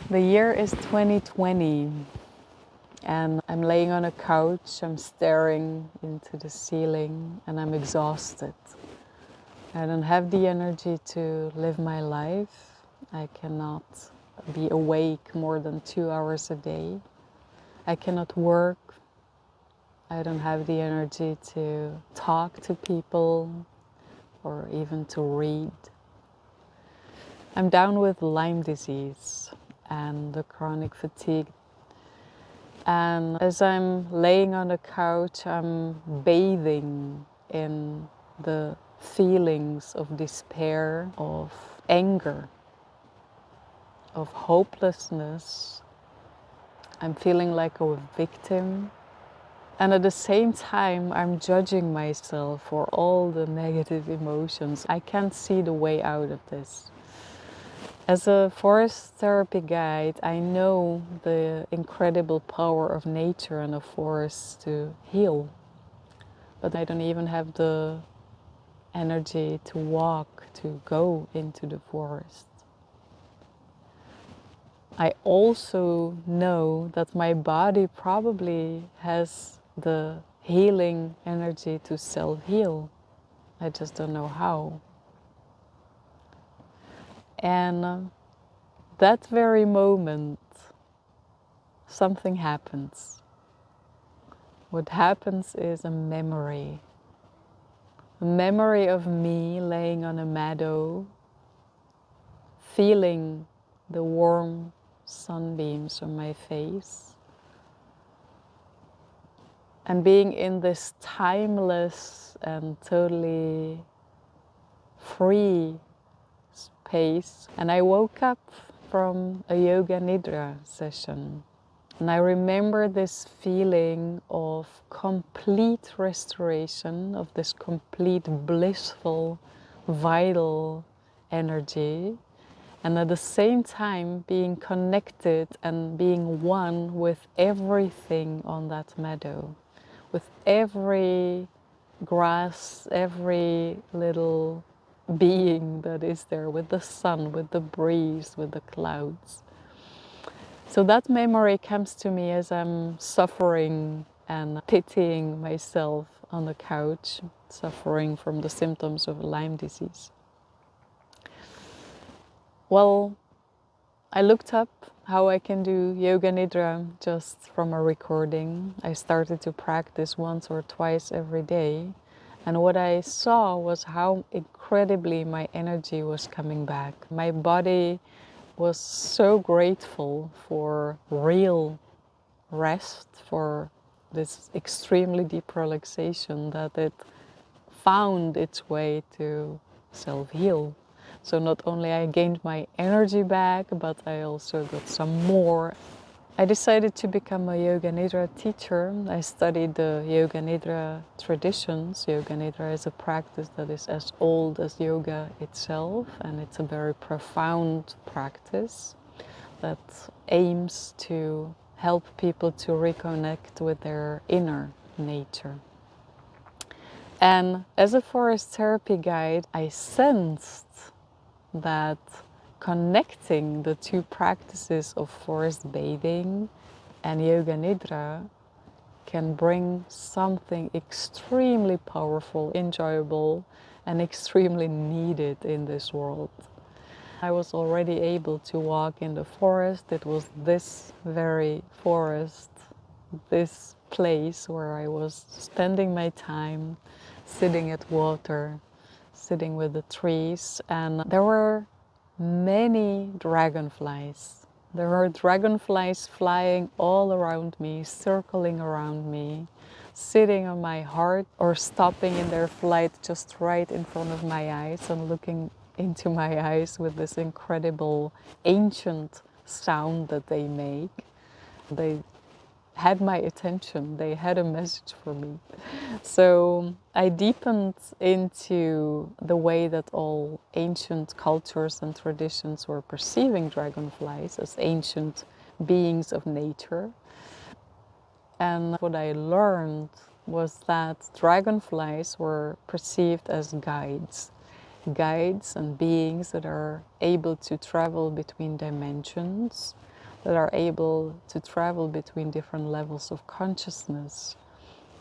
The year is 2020 and I'm laying on a couch, I'm staring into the ceiling and I'm exhausted. I don't have the energy to live my life. I cannot be awake more than 2 hours a day. I cannot work. I don't have the energy to talk to people or even to read. I'm down with Lyme disease and the chronic fatigue. And as I'm laying on the couch, I'm bathing in the feelings of despair, of anger, of hopelessness. I'm feeling like a victim. And at the same time, I'm judging myself for all the negative emotions. I can't see the way out of this. As a forest therapy guide, I know the incredible power of nature and of forests to heal. But I don't even have the energy to walk, to go into the forest. I also know that my body probably has the healing energy to self-heal. I just don't know how. And that very moment, something happens. What happens is a memory of me laying on a meadow, feeling the warm sunbeams on my face, and being in this timeless and totally free space. And I woke up from a yoga nidra session. And I remember this feeling of complete restoration, of this complete blissful, vital energy. And at the same time being connected and being one with everything on that meadow. With every grass, every little being that is there, with the sun, with the breeze, with the clouds. So that memory comes to me as I'm suffering and pitying myself on the couch, suffering from the symptoms of Lyme disease. Well, I looked up how I can do yoga nidra just from a recording. I started to practice once or twice every day. And what I saw was how incredibly my energy was coming back. My body was so grateful for real rest, for this extremely deep relaxation, that it found its way to self-heal. So not only I gained my energy back, but I also got some more. I decided to become a Yoga Nidra teacher. I studied the Yoga Nidra traditions. Yoga Nidra is a practice that is as old as yoga itself, and it's a very profound practice that aims to help people to reconnect with their inner nature. And as a forest therapy guide, I sensed that connecting the two practices of forest bathing and yoga nidra can bring something extremely powerful, enjoyable, and extremely needed in this world. I was already able to walk in the forest. It was this very forest, this place where I was spending my time, sitting at water, sitting with the trees, and there were many dragonflies. There were dragonflies flying all around me, circling around me, sitting on my heart or stopping in their flight just right in front of my eyes and looking into my eyes with this incredible ancient sound that they make. They had my attention, they had a message for me. So I deepened into the way that all ancient cultures and traditions were perceiving dragonflies as ancient beings of nature. And what I learned was that dragonflies were perceived as guides. Guides and beings that are able to travel between dimensions, that are able to travel between different levels of consciousness,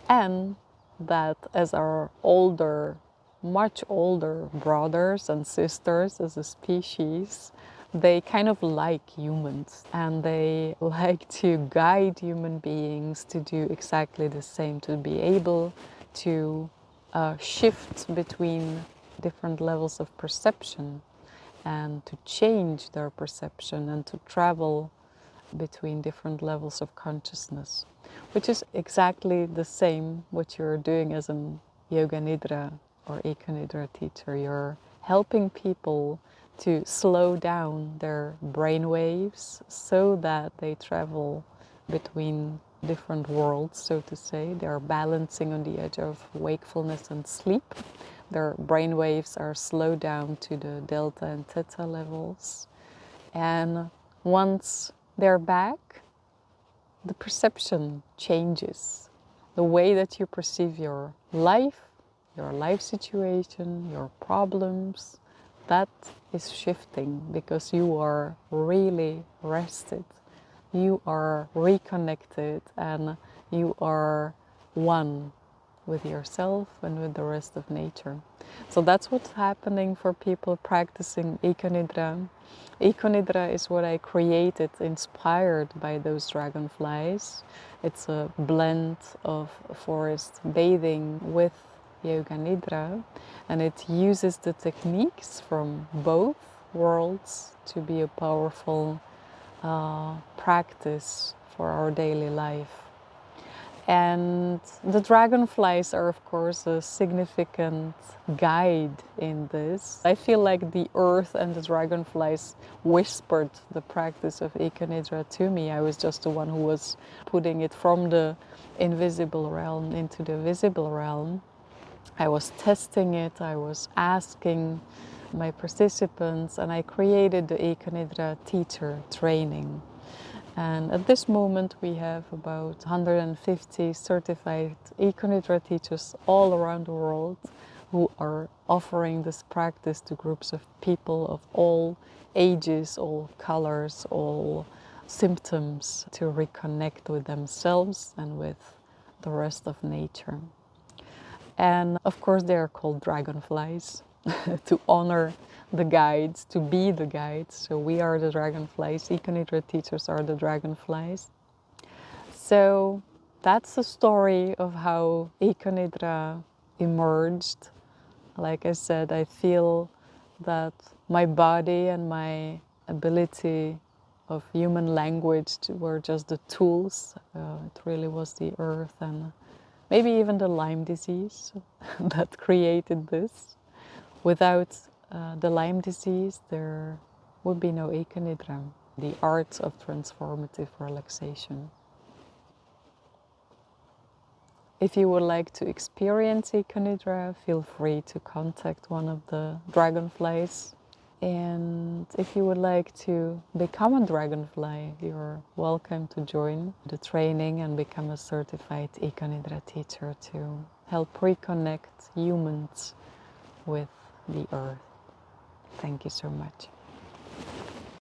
and that as our older, much older brothers and sisters as a species, they kind of like humans, and they like to guide human beings to do exactly the same, to be able to shift between different levels of perception and to change their perception and to travel between different levels of consciousness, which is exactly the same what you're doing as an Yoga Nidra or Econidra teacher. You're helping people to slow down their brain waves so that they travel between different worlds, so to say. They are balancing on the edge of wakefulness and sleep. Their brain waves are slowed down to the delta and theta levels. And once they're back, the perception changes. The way that you perceive your life situation, your problems, that is shifting because you are really rested. You are reconnected and you are one with yourself and with the rest of nature. So that's what's happening for people practicing Econidra. Econidra is what I created inspired by those dragonflies. It's a blend of forest bathing with Yoga Nidra, and it uses the techniques from both worlds to be a powerful practice for our daily life. And the dragonflies are, of course, a significant guide in this. I feel like the earth and the dragonflies whispered the practice of Econidra to me. I was just the one who was putting it from the invisible realm into the visible realm. I was testing it, I was asking my participants, and I created the Econidra teacher training. And at this moment we have about 150 certified Econidra teachers all around the world who are offering this practice to groups of people of all ages, all colors, all symptoms, to reconnect with themselves and with the rest of nature. And of course they are called dragonflies to honor the guides, to be the guides. So we are the dragonflies, Econidra teachers are the dragonflies. So that's the story of how Econidra emerged. Like I said, I feel that my body and my ability of human language were just the tools. It really was the earth and maybe even the Lyme disease that created this. Without the Lyme disease, there would be no Econidra, the art of transformative relaxation. If you would like to experience Econidra, feel free to contact one of the dragonflies. And if you would like to become a dragonfly, you're welcome to join the training and become a certified Econidra teacher to help reconnect humans with the earth. Thank you so much.